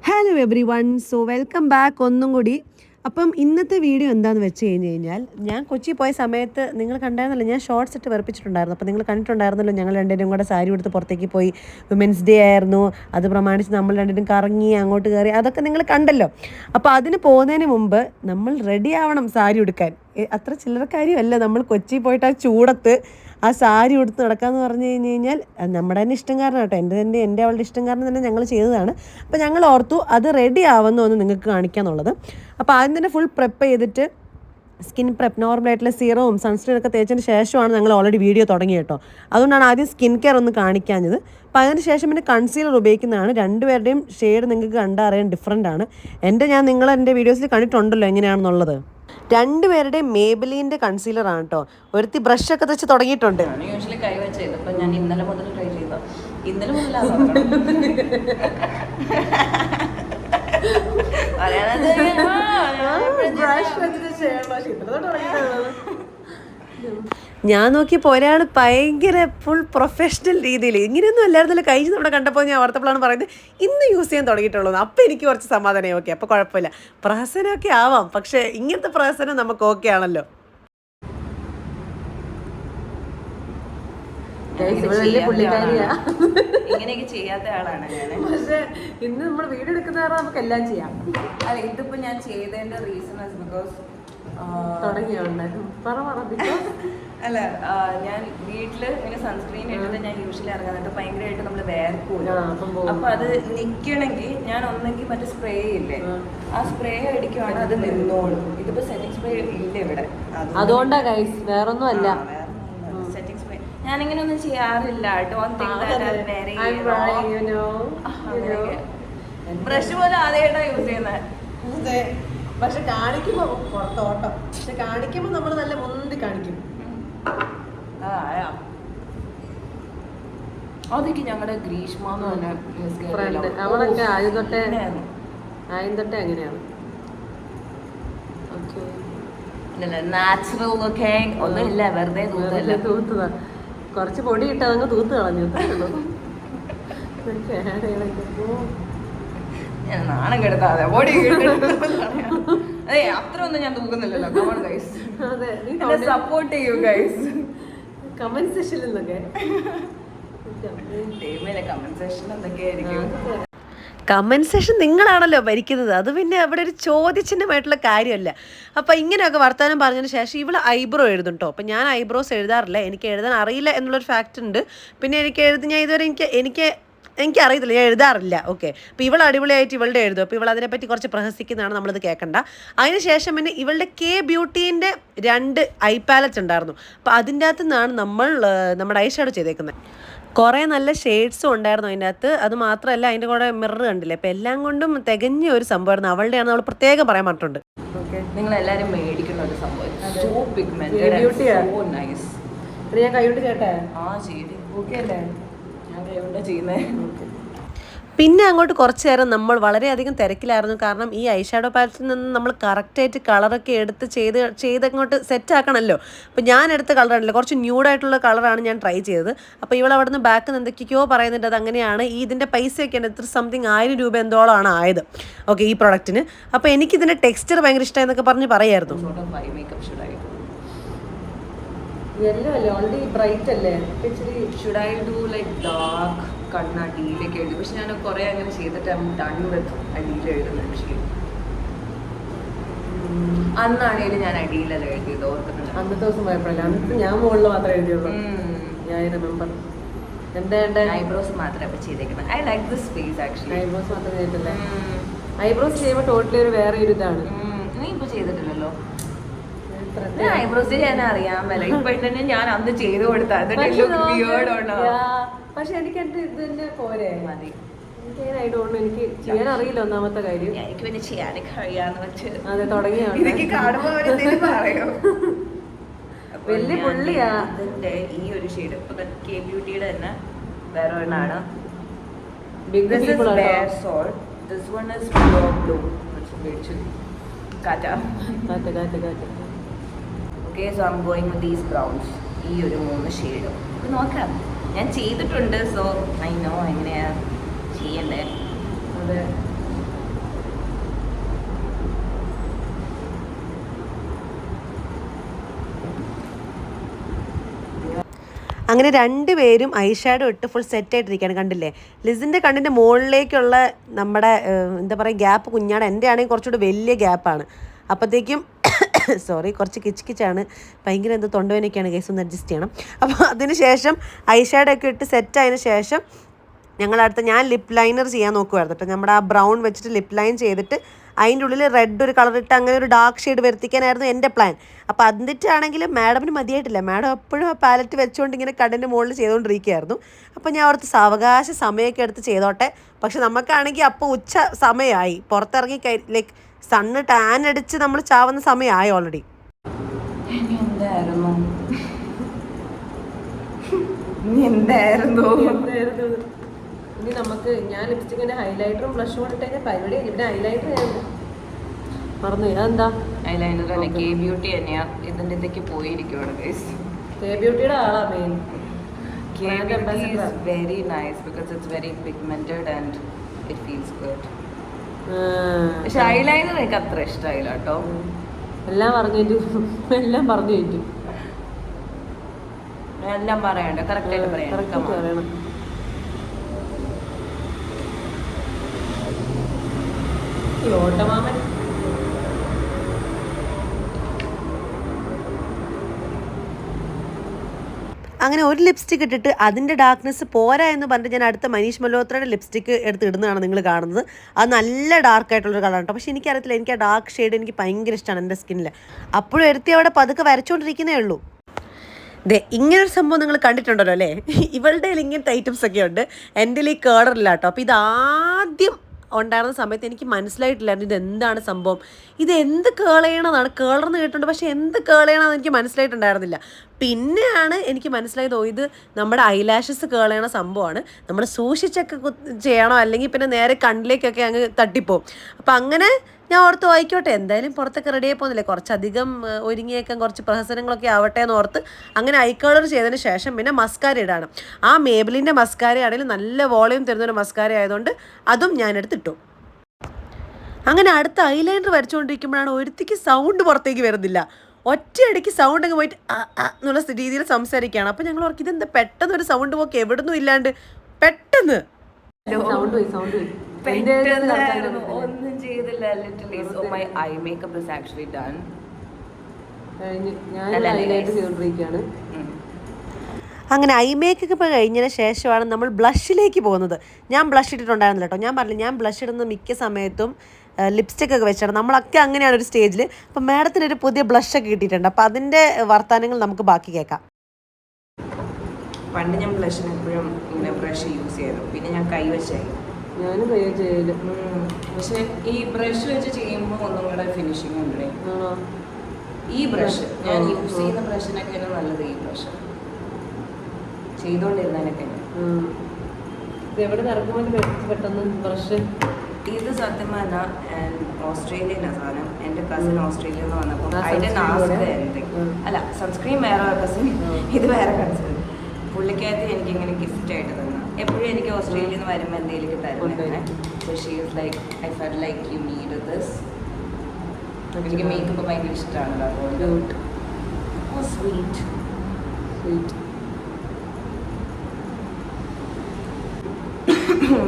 Hello every one, so welcome back ഒന്നും കൂടി. അപ്പം ഇന്നത്തെ വീഡിയോ എന്താണെന്ന് വെച്ച് കഴിഞ്ഞാൽ ഞാൻ കൊച്ചി പോയ സമയത്ത് നിങ്ങൾ കണ്ടായിരുന്നല്ലോ, ഞാൻ ഷോർട്സ് ഇട്ട് വെറുപ്പിച്ചിട്ടുണ്ടായിരുന്നു. അപ്പോൾ നിങ്ങൾ കണ്ടിട്ടുണ്ടായിരുന്നല്ലോ, ഞങ്ങൾ രണ്ടുപേരും കൂടെ സാരി എടുത്ത് പുറത്തേക്ക് പോയി. വിമൻസ് ഡേ ആയിരുന്നു, അത് പ്രമാണിച്ച് നമ്മൾ രണ്ടുപേരും കറങ്ങി അങ്ങോട്ട് കയറി, അതൊക്കെ നിങ്ങൾ കണ്ടല്ലോ. അപ്പോൾ അതിന് പോകുന്നതിന് മുമ്പ് നമ്മൾ റെഡി ആവണം സാരി ഉടുക്കാൻ. അത്ര ചില്ലറ കാര്യമല്ല നമ്മൾ കൊച്ചി പോയിട്ട് ആ ചൂടത്ത് ആ സാരി ഉടുത്ത് നടക്കാമെന്ന് പറഞ്ഞു കഴിഞ്ഞാൽ നമ്മുടെ തന്നെ ഇഷ്ടം കാരണം കേട്ടോ, എൻ്റെ അവളുടെ ഇഷ്ടം കാരണം തന്നെ ഞങ്ങൾ ചെയ്തതാണ്. അപ്പോൾ ഞങ്ങൾ ഓർത്തു അത് റെഡി ആവുന്ന ഒന്ന് നിങ്ങൾക്ക് കാണിക്കാമെന്നുള്ളത്. അപ്പോൾ ആദ്യം തന്നെ ഫുൾ പ്രെപ്പ് ചെയ്തിട്ട് സ്കിൻ പ്രെപ്പ് നോർമലായിട്ടുള്ള സീറവും സൺസ്ക്രീൻ ഒക്കെ തേച്ചതിന് ശേഷമാണ് ഞങ്ങൾ ഓൾറെഡി വീഡിയോ തുടങ്ങി കേട്ടോ. അതുകൊണ്ടാണ് ആദ്യം സ്കിൻ കെയർ ഒന്ന് കാണിക്കാഞ്ഞത്. അപ്പോൾ അതിന് ശേഷം പിന്നെ കൺസീലർ ഉപയോഗിക്കുന്നതാണ്. രണ്ടുപേരുടെയും ഷെയ്ഡ് നിങ്ങൾക്ക് കണ്ടറിയാൻ ഡിഫറെൻ്റ് ആണ്. നിങ്ങൾ എൻ്റെ വീഡിയോസിൽ കണ്ടിട്ടുണ്ടല്ലോ എങ്ങനെയാണെന്നുള്ളത്. രണ്ടുപേരുടെയും മേബിലിൻ്റെ കൺസീലറാണ് കേട്ടോ. ഒരുത്തി ബ്രഷൊക്കെ വെച്ച് തുടങ്ങിയിട്ടുണ്ട്. യൂഷ്വലി കൈ വെച്ചത് ഇപ്പം ഞാൻ ഇന്നലെ മുതൽ ട്രൈ ചെയ്ത ഇന്നലെ ഞാൻ നോക്കിയപ്പോൾ ഒരാൾ ഭയങ്കര ഫുൾ പ്രൊഫഷണൽ രീതിയിൽ ഇങ്ങനെയൊന്നും അല്ലായിരുന്നല്ലോ. കഴിഞ്ഞ് നമ്മുടെ കണ്ടപ്പോൾ ഞാൻ ഓർത്തപ്പോഴാണ് പറയുന്നത് ഇന്ന് യൂസ് ചെയ്യാൻ തുടങ്ങിയിട്ടുള്ളൂ. അപ്പോൾ എനിക്ക് കുറച്ച് സമാധാനം. ഓക്കെ, അപ്പോൾ കുഴപ്പമില്ല, പ്രഹസനമൊക്കെ ആവാം, പക്ഷേ ഇങ്ങനത്തെ പ്രഹസനം നമുക്ക് ഓക്കെ ആണല്ലോ. ഇങ്ങനെയൊക്കെ ചെയ്യാത്ത ആളാണ് ഞാൻ. പക്ഷേ ഇന്ന് നമ്മൾ വീഡിയോ എടുക്കുന്ന കാരണം നമുക്ക് എല്ലാം ചെയ്യാം. അല്ല, ഇതിപ്പോൾ ഞാൻ ചെയ്തതിൻ്റെ റീസൺ ബിക്കോസ് അല്ല, ഞാൻ വീട്ടില് ഇങ്ങനെ സൺസ്ക്രീൻ ഇട്ടിട്ട് ഞാൻ യൂഷ്വലി ഇറങ്ങാനായിട്ട് ഭയങ്കരമായിട്ട് നമ്മൾ വേർക്കൂല. അപ്പൊ അത് നിക്കണമെങ്കിൽ ഞാൻ ഒന്നെങ്കിൽ മറ്റേ സ്പ്രേ ഇല്ലേ, ആ സ്പ്രേ അടിക്കുവാണെങ്കിൽ അത് നിന്നോളും. ഇതിപ്പോ സെറ്റിംഗ് സ്പ്രേ ഇല്ല ഇവിടെ, അതുകൊണ്ടാ ഗൈസ്, വേറൊന്നും അല്ല. സെറ്റിംഗ് സ്പ്രേ ഞാനിങ്ങനെ ഒന്നും ചെയ്യാറില്ല. ബ്രഷ് പോലെ ആദ്യമായിട്ടാണ് യൂസ് ചെയ്യുന്നത്. പക്ഷെ കാണിക്കുമ്പോ പുറത്തോട്ടം, പക്ഷെ കാണിക്കുമ്പോ നമ്മൾ നല്ല മുന്തി കാണിക്കും. അതൊക്കെ ഞങ്ങളുടെ ഗ്രീഷ്മ അവളൊക്കെ ആദ്യം തൊട്ടേ അങ്ങനെയാണ്. നാച്ചുറൽ ഒക്കെ ഒന്നുമില്ല, വെറുതെ തൂത്തതാ. കുറച്ച് പൊടി ഇട്ട് അതങ്ങ് തൂത്ത് കളഞ്ഞു. ഞാൻ നാണം കെടുത്താതെ പൊടി അതെ, അത്ര ഒന്നും ഞാൻ തൂക്കുന്നില്ലല്ലോ. സപ്പോർട്ട് ചെയ്യൂ ഗൈസ്. കമന്റ് സെക്ഷനിൽ നിന്നൊക്കെ കമന്റ് സെഷൻ നിങ്ങളാണല്ലോ ഭരിക്കുന്നത്. അത് പിന്നെ അവിടെ ഒരു ചോദ്യചിഹ്നമായിട്ടുള്ള കാര്യമല്ല. അപ്പം ഇങ്ങനെയൊക്കെ വർത്തമാനം പറഞ്ഞതിന് ശേഷം ഇവൾ ഐബ്രോ എഴുതും കേട്ടോ. അപ്പം ഞാൻ ഐബ്രോസ് എഴുതാറില്ല, എനിക്ക് എഴുതാൻ അറിയില്ല എന്നുള്ളൊരു ഫാക്റ്റ് ഉണ്ട്. പിന്നെ ഞാൻ ഇതുവരെ എനിക്കറിയത്തില്ല, ഞാൻ എഴുതാറില്ല. ഓക്കെ, അപ്പോൾ ഇവൾ അടിപൊളിയായിട്ട് ഇവളുടെ എഴുതും. അപ്പോൾ ഇവൾ അതിനെപ്പറ്റി കുറച്ച് പ്രഹസിക്കുന്നതാണ്, നമ്മളിത് കേൾക്കണ്ട. അതിനുശേഷം പിന്നെ ഇവളുടെ കെ ബ്യൂട്ടീൻ്റെ 2 ഐ പാലറ്റ് ഉണ്ടായിരുന്നു. അപ്പോൾ അതിൻ്റെ അകത്തു നിന്നാണ് നമ്മുടെ ഐ ഷാഡോ ചെയ്തേക്കുന്നത്. കുറേ നല്ല ഷെയ്ഡ്സും ഉണ്ടായിരുന്നു അതിൻ്റെ അകത്ത്. അത് മാത്രമല്ല, അതിൻ്റെ കൂടെ മിറർ കണ്ടില്ലേ. അപ്പോൾ എല്ലാം കൊണ്ടും തികഞ്ഞ ഒരു സംഭവമായിരുന്നു. അവളുടെയാണ് നമ്മൾ പ്രത്യേകം പറയാൻ പറഞ്ഞിട്ടുണ്ട്. നിങ്ങൾ എല്ലാവരും മേടിക്കുന്ന ഒരു സംഭവം. ഞാൻ കൈകൊണ്ട് ചേട്ടാ ശരി, ഓക്കെ അല്ലേ? ഞാൻ കൈകൊണ്ട് ചെയ്യുന്നത്. പിന്നെ അങ്ങോട്ട് കുറച്ച് നേരം നമ്മൾ വളരെയധികം തിരക്കിലായിരുന്നു. കാരണം ഈ ഐ ഷാഡോ പാലറ്റിൽ നിന്ന് നമ്മൾ കറക്റ്റായിട്ട് കളറൊക്കെ എടുത്ത് ചെയ്തങ്ങോട്ട് സെറ്റാക്കണമല്ലോ. അപ്പോൾ ഞാൻ എടുത്ത കളറാണല്ലോ, കുറച്ച് ന്യൂഡായിട്ടുള്ള കളറാണ് ഞാൻ ട്രൈ ചെയ്തത്. അപ്പോൾ ഇവൾ അവിടെ നിന്ന് ബാക്കിൽ നിന്ന് എന്തൊക്കെയോ പറയുന്നുണ്ട്. അത് അങ്ങനെയാണ്, ഇതിൻ്റെ പൈസയൊക്കെയാണ് എത്ര സംതിങ് 1000 രൂപ എന്തോളമാണ് ആയത്. ഓക്കെ, ഈ പ്രൊഡക്റ്റിന്. അപ്പോൾ എനിക്കിതിൻ്റെ ടെക്സ്ചർ ഭയങ്കര ഇഷ്ടമായെന്നൊക്കെ പറഞ്ഞ് പറയായിരുന്നു. അടിയിലേക്ക് എഴുതി, പക്ഷെ ഞാൻ കുറെ അങ്ങനെ ചെയ്തിട്ട് ഡൺ വിത്ത് അടിയിൽ എഴുതുന്നത്. അന്നാണേലും ഞാൻ അടിയിലല്ല എഴുതിയത്, ഓർക്കുന്നുണ്ട്. അന്നത്തെ ദിവസം പോയപ്പോഴല്ല, അന്നത്തെ ഞാൻ മുകളിൽ മാത്രമേ എഴുതിയുള്ളൂ. ഞാൻ റിമെമ്പർ. ഐബ്രോസ് മാത്രമേ ചെയ്തേക്കുന്നത്. I like this face actually. Eyebrows മാത്രം ചെയ്തിട്ടില്ല. ഐബ്രോസ് ചെയ്യുമ്പോൾ ടോട്ടലി ഒരു വേറെ ഒരു ഇതാണ്. നീ ഇപ്പൊ ചെയ്തിട്ടില്ലല്ലോ ഐബ്രോസ്. ഞാൻ അറിയാൻ മേല ഇപ്പൊ തന്നെ ഞാൻ അന്ന് ചെയ്ത് കൊടുത്താൽ. പക്ഷെ എനിക്ക് എന്റെ ഇത് തന്നെ പോരെ മതി. എനിക്ക് ചെയ്യാൻ അറിയില്ല, ഒന്നാമത്തെ കാര്യം. എനിക്ക് പിന്നെ ചെയ്യാനൊക്കെ അറിയാന്ന് വെച്ച് അതെ തുടങ്ങിയാണ്. വലിയ പുള്ളിയാ. അതിന്റെ ഈ ഒരു ഷെയ്ഡ് ഇപ്പൊ കെ ബ്യൂട്ടിയുടെ തന്നെ വേറെ ഒരെണ്ണാണ്. This one is pure blue. Kata. Okay, so I'm going with these browns. ഈ ഒരു 3 ഷെയ്ഡ് നോക്കാം. ഞാൻ ചെയ്തിട്ടുണ്ട്, സോ ഐ നോ എങ്ങനെയാ ചെയ്യണ്ടേ. അതെ, അങ്ങനെ രണ്ടുപേരും ഐഷാഡോ ഇട്ട് ഫുൾ സെറ്റായിട്ടിരിക്കുകയാണ്. കണ്ടില്ലേ, ലിസിൻ്റെ കണ്ണിൻ്റെ മുകളിലേക്കുള്ള നമ്മുടെ എന്താ പറയുക ഗ്യാപ്പ് കുഞ്ഞാണ്, എൻ്റെ ആണെങ്കിൽ കുറച്ചുകൂടി വലിയ ഗ്യാപ്പാണ്. അപ്പോഴത്തേക്കും സോറി, കുറച്ച് കിച്ചാണ്, ഭയങ്കര എന്തോ തൊണ്ടവേനൊക്കെയാണ്, കേസ് ഒന്ന് അഡ്ജസ്റ്റ് ചെയ്യണം. അപ്പോൾ അതിന് ശേഷം ഐഷാഡോ ഒക്കെ ഇട്ട് സെറ്റായതിനു ശേഷം ഞാൻ ലിപ്പ് ലൈനർ ചെയ്യാൻ നോക്കുമായിരുന്നു കേട്ടോ. നമ്മുടെ ആ ബ്രൗൺ വെച്ചിട്ട് ലിപ്പ് ലൈൻ ചെയ്തിട്ട് അതിൻ്റെ ഉള്ളിൽ റെഡ് ഒരു കളർ ഇട്ട് അങ്ങനെ ഒരു ഡാർക്ക് ഷെയ്ഡ് വരുത്തിക്കാനായിരുന്നു എൻ്റെ പ്ലാൻ. അപ്പോൾ എന്നിട്ടാണെങ്കിൽ മാഡമിന് മതിയായിട്ടില്ല, മാഡം എപ്പോഴും ആ പാലറ്റ് വെച്ചുകൊണ്ട് ഇങ്ങനെ കണ്ണിൻ്റെ മുകളിൽ ചെയ്തുകൊണ്ടിരിക്കുകയായിരുന്നു. അപ്പോൾ ഞാൻ ഓർത്ത് സാവകാശ സമയമൊക്കെ എടുത്ത് ചെയ്തോട്ടെ. പക്ഷെ നമുക്കാണെങ്കിൽ അപ്പോൾ ഉച്ച സമയമായി, പുറത്തിറങ്ങി ലൈക്ക് സണ്ണ് ടാൻ അടിച്ച് നമ്മൾ ചാവുന്ന സമയമായി ഓൾറെഡി. ഇനി നമുക്ക് ഞാൻ ലിപ്സ്റ്റിക്കിന്റെ ഹൈലൈറ്ററും ബ്ലഷും കൊണ്ടിട്ട് പരിപാടി ഇവിടെ ഹൈലൈറ്റർ മറന്നു. അതെന്താ ഐലൈനർ തന്നെ കെ ബ്യൂട്ടി തന്നെയാ, ഇതിന്റെ ഇതൊക്കെ പോയിരിക്കുവാണ് ഗൈസ്. കെ ബ്യൂട്ടിയുടെ ആളാ main. K beauty is very nice because it's very pigmented and it feels good. പക്ഷെ ഐലൈനർ എനിക്ക് അത്ര ഇഷ്ടമായില്ല കേട്ടോ. എല്ലാം പറഞ്ഞു കഴിഞ്ഞു. എല്ലാം പറയണ്ട, കറക്റ്റ് ആയിട്ട് പറയണം. ഓട്ടമാമൻ അങ്ങനെ ഒരു ലിപ്സ്റ്റിക് ഇട്ടിട്ട് അതിൻ്റെ ഡാർക്ക്നെസ് പോരാ എന്ന് പറഞ്ഞിട്ട് ഞാൻ അടുത്ത മനീഷ് മൽഹോത്രയുടെ ലിപ്സ്റ്റിക്ക് എടുത്ത് ഇടുന്നതാണ് നിങ്ങൾ കാണുന്നത്. അത് നല്ല ഡാർക്കായിട്ടുള്ളൊരു കളറാണ് കേട്ടോ. പക്ഷേ എനിക്കറിയത്തില്ല, എനിക്ക് ആ ഡാർക്ക് ഷെയ്ഡ് എനിക്ക് ഭയങ്കര ഇഷ്ടമാണ് എൻ്റെ സ്കിന്നിൽ. അപ്പോഴും എടുത്തി അവിടെ പതുക്കെ വരച്ചുകൊണ്ടിരിക്കുന്നേ ഉള്ളൂ. ഇങ്ങനൊരു സംഭവം നിങ്ങൾ കണ്ടിട്ടുണ്ടല്ലോ അല്ലേ? ഇവളുടെ ഇങ്ങനത്തെ ഐറ്റംസ് ഒക്കെ ഉണ്ട്, എൻ്റെ ഈ കേളറില്ല കേട്ടോ. അപ്പോൾ ഇതാദ്യം ഉണ്ടായിരുന്ന സമയത്ത് എനിക്ക് മനസ്സിലായിട്ടില്ലായിരുന്നു ഇതെന്താണ് സംഭവം, ഇത് എന്ത് കേളയണമെന്നാണ്. കേളർന്ന് കേട്ടിട്ടുണ്ട്, പക്ഷേ എന്ത് കേളയണമെന്ന് എനിക്ക് മനസ്സിലായിട്ടുണ്ടായിരുന്നില്ല. പിന്നെയാണ് എനിക്ക് മനസ്സിലായത്, ഇത് നമ്മുടെ ഐലാഷസ് കേളയണ സംഭവമാണ്, നമ്മൾ സൂക്ഷിച്ചൊക്കെ ചെയ്യണം, അല്ലെങ്കിൽ പിന്നെ നേരെ കണ്ണിലേക്കൊക്കെ അങ്ങ് തട്ടിപ്പോവും. അപ്പം അങ്ങനെ ഞാൻ ഓർത്ത് വായിക്കോട്ടെ, എന്തായാലും പുറത്തൊക്കെ റെഡിയായി പോകുന്നില്ലേ, കുറച്ചധികം ഒരുങ്ങിയേക്കാൻ കുറച്ച് പ്രഹസനങ്ങളൊക്കെ ആവട്ടെ എന്ന് ഓർത്ത് അങ്ങനെ ഐ കളർ ചെയ്തതിന് ശേഷം പിന്നെ മസ്കാര ഇടാണ്. ആ മേബിലിൻ്റെ മസ്കാര ആണെങ്കിലും നല്ല വോളിയം തരുന്നൊരു മസ്കാര ആയതുകൊണ്ട് അതും ഞാനെടുത്തിട്ടു. അങ്ങനെ അടുത്ത ഐലൈനർ വരച്ചുകൊണ്ടിരിക്കുമ്പോഴാണ് ഒരുത്തിക്ക് സൗണ്ട് പുറത്തേക്ക് വരുന്നില്ല. ഒറ്റയടിക്ക് സൗണ്ട് അങ്ങ് പോയിട്ട് എന്നുള്ള രീതിയിൽ സംസാരിക്കുകയാണ്. അപ്പം ഞങ്ങൾ ഓർക്കും ഇതെന്താ പെട്ടെന്ന് ഒരു സൗണ്ട് പോക്ക് എവിടുന്നും ഇല്ലാണ്ട് പെട്ടെന്ന് സൗണ്ട് പോയി ഒന്നും ചെയ്തില്ല. Literally so my I makeup is actually done. അങ്ങനെ ഐ മേക്കപ്പ് കഴിഞ്ഞതിന് ശേഷമാണ് നമ്മൾ ബ്ലഷിലേക്ക് പോകുന്നത്. ഞാൻ ബ്ലഷ് ഇട്ടിട്ടുണ്ടായിരുന്നില്ല കേട്ടോ. ഞാൻ പറഞ്ഞില്ല, ഞാൻ ബ്ലഷ് ഇടുന്ന മിക്ക സമയത്തും ലിപ്സ്റ്റിക് ഒക്കെ വെച്ചാണ്, നമ്മളൊക്കെ അങ്ങനെയാണ് ഒരു സ്റ്റേജിൽ. അപ്പം മാഡത്തിനൊരു പുതിയ ബ്ലഷൊക്കെ കിട്ടിയിട്ടുണ്ട്. അപ്പം അതിൻ്റെ വർത്തമാനങ്ങൾ നമുക്ക് ബാക്കി കേൾക്കാം. പണ്ട് ഞാൻ ബ്ലഷിന് എപ്പോഴും ഇങ്ങനെ ബ്രഷ് യൂസ് ചെയ്തു, പിന്നെ ഞാൻ കൈ വെച്ചായി. ഞാനും കൈ ചെയ്യല്. പക്ഷെ ഈ ബ്രഷ് വെച്ച് ചെയ്യുമ്പോൾ ഒന്നും കൂടെ ഫിനിഷിങ് ഉണ്ട്. ഈ ബ്രഷ് ഞാൻ യൂസ് ചെയ്യുന്ന ബ്രഷിനൊക്കെ നല്ലത് ഈ ബ്രഷ് ചെയ്തോണ്ടിരുന്നതിനൊക്കെ. എവിടെ നടക്കുമ്പോൾ പെട്ടെന്ന് ബ്രഷ് ഇത് സത്യം പറഞ്ഞാൽ ഓസ്ട്രേലിയയിലെ സാധനം. എൻ്റെ കസിൻ ഓസ്ട്രേലിയയിൽ നിന്ന് വന്നപ്പോൾ അതിൻ്റെ അല്ല സൺസ്ക്രീൻ വേറെ കസിൻ, ഇത് വേറെ കസിൻ. പുള്ളിക്കകത്ത് എനിക്കിങ്ങനെ ഗിഫ്റ്റ് ആയിട്ട് തന്നെ എപ്പോഴും എനിക്ക് ഓസ്ട്രേലിയയിൽ നിന്ന് വരുമ്പോൾ എന്തെങ്കിലും തരുന്നത്. So she is like I felt like you need this. എനിക്ക് മേക്കപ്പ് ഭയങ്കര ഇഷ്ടമാണ്. സ്വീറ്റ്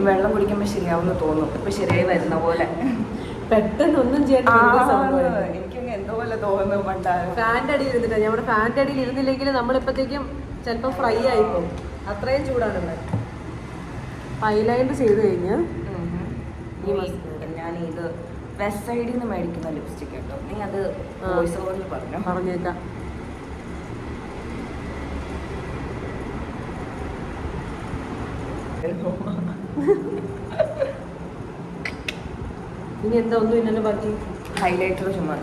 വെള്ളം കുടിക്കുമ്പോൾ ശരിയാവുമെന്ന് തോന്നും. ഇപ്പൊ ശരിയായി വരുന്ന പോലെ പെട്ടെന്ന് ഒന്നും ചെയ്യാൻ എനിക്കങ്ങ് എന്തോ പോലെ തോന്നുന്നു. ഫാൻ്റെ അടിയിൽ ഇരുന്നിട്ട് നമ്മുടെ ഫാൻ്റെ അടിയിൽ ഇരുന്നില്ലെങ്കിൽ നമ്മളിപ്പോഴത്തേക്കും ചിലപ്പോൾ ഫ്രൈ ആയിപ്പോവും, അത്രയും ചൂടാണ് ഇവിടെ. ഹൈലൈറ്റ് ചെയ്ത് കഴിഞ്ഞ് ഞാൻ ഇത് വെസ്റ്റ് സൈഡിൽ നിന്ന് മേടിക്കുന്ന ലിപ്സ്റ്റിക് കേട്ടോ. നീ അത് വോയിസ് ഓവറിൽ പറഞ്ഞേക്കാം. ഇനി എന്താ ഒന്നും ഇന്നലെ ബാക്കി ഹൈലൈറ്റർ ചുമ്മാ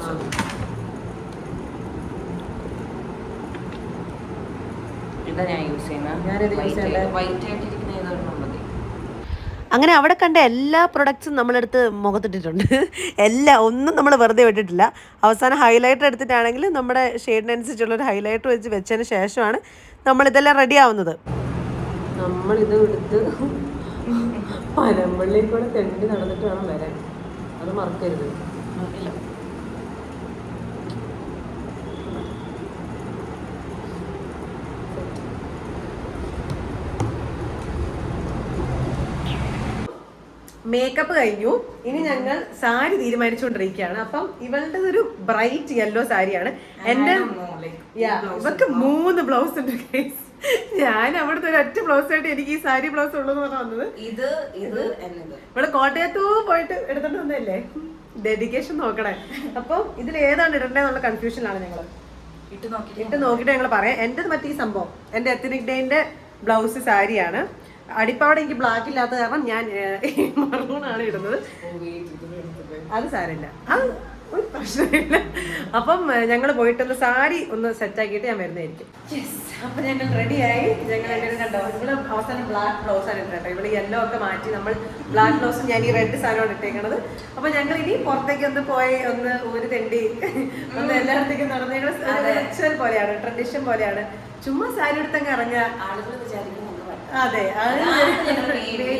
ഇതാ ഞാൻ യൂസ് ചെയ്യുന്നത്. വൈറ്റ് ആയിട്ടിരിക്കുന്ന ഏതൊരെണ്ണം മതി. അങ്ങനെ അവിടെ കണ്ട എല്ലാ പ്രൊഡക്ട്സും നമ്മളെടുത്ത് മുഖത്തിട്ടിട്ടുണ്ട്. ഒന്നും നമ്മൾ വെറുതെ വിട്ടിട്ടില്ല. അവസാനം ഹൈലൈറ്റർ എടുത്തിട്ടാണെങ്കിൽ നമ്മുടെ ഷെയ്ഡിനനുസരിച്ചുള്ളൊരു ഹൈലൈറ്റർ വെച്ചതിന് ശേഷമാണ് നമ്മളിതെല്ലാം റെഡി ആവുന്നത്. നമ്മളിത് എടുത്ത് പനമ്പള്ളിയിൽ കൂടെ തെണ്ടി നടന്നിട്ട് വേണം വരാൻ, അത് മറക്കരുത്. മേക്കപ്പ് കഴിഞ്ഞു. ഇനി ഞങ്ങൾ സാരി തീരുമാനിച്ചുകൊണ്ടിരിക്കുകയാണ്. അപ്പം ഇവളുടെ ഒരു ബ്രൈറ്റ് യെല്ലോ സാരിയാണ്. എന്റെ ഇവർക്ക് 3 ബ്ലൗസ് ഉണ്ട് ഗൈസ്. ഞാൻ അവിടുത്തെ ഒരു ഒറ്റ ബ്ലൗസ് ആയിട്ട് എനിക്ക് ഈ സാരി ബ്ലൗസ് ഉള്ളതെന്ന് പറഞ്ഞാൽ വന്നത്. ഇവിടെ കോട്ടയത്തോ പോയിട്ട് എടുത്തോണ്ട് വന്നതല്ലേ. ഡെഡിക്കേഷൻ നോക്കണേ. അപ്പം ഇതിൽ ഏതാണ് ഇടേണ്ടതെന്നുള്ള കൺഫ്യൂഷനിലാണ് ഞങ്ങൾ. ഇട്ട് നോക്കിയിട്ട് ഞങ്ങൾ പറയാം. എൻ്റെ മറ്റേ ഈ സംഭവം എൻ്റെ എത്നിക് ഡേന്റെ ബ്ലൗസ് സാരിയാണ്. അടിപ്പാടെ എനിക്ക് ബ്ലാക്ക് ഇല്ലാത്ത കാരണം ഞാൻ മറൂണാണ് ഇടുന്നത്. അത് സാരമില്ല, അത് ഒരു പ്രശ്നമില്ല. അപ്പം ഞങ്ങൾ പോയിട്ടൊന്ന് സാരി ഒന്ന് സെറ്റാക്കിയിട്ട് ഞാൻ വരുന്നതായിരിക്കും. അപ്പൊ ഞങ്ങൾ റെഡിയായി. ഞങ്ങൾ എങ്ങനെ കണ്ടോ, ഇവിടെ അവസാനം ബ്ലാക്ക് ബ്ലൗസ് ആണ് ഇട്ടേട്ടോ. ഇവിടെ യെല്ലോ ഒക്കെ മാറ്റി നമ്മൾ ബ്ലാക്ക് ബ്ലൗസും ഞാൻ ഈ റെഡ് സാധനമാണ് ഇട്ടേക്കണത്. അപ്പൊ ഞങ്ങൾ ഇനി പുറത്തേക്ക് ഒന്ന് പോയി ഒന്ന് ഒരു തെണ്ടി ഒന്ന് എല്ലായിടത്തേക്കും നടന്ന് ഞങ്ങൾ റിച്വൽ പോലെയാണ്, ട്രഡീഷൻ പോലെയാണ്. ചുമ്മാ സാരി എടുത്തങ്ങ് ഇറങ്ങുക. ആളുകൾ വിചാരിക്കും. അതെ,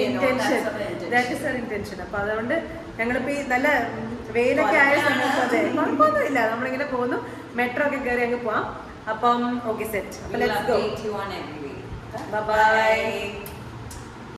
ഇന്റൻഷൻ. അപ്പൊ അതുകൊണ്ട് ഞങ്ങളിപ്പോ ഈ നല്ല വെയിലൊക്കെ ആയ സമയത്ത് അതെ കുഴപ്പമൊന്നുമില്ല, നമ്മളിങ്ങനെ പോകുന്നു. മെട്രോ ഒക്കെ കയറി അങ്ങ് പോവാം. അപ്പം okay, set. Let's go. By.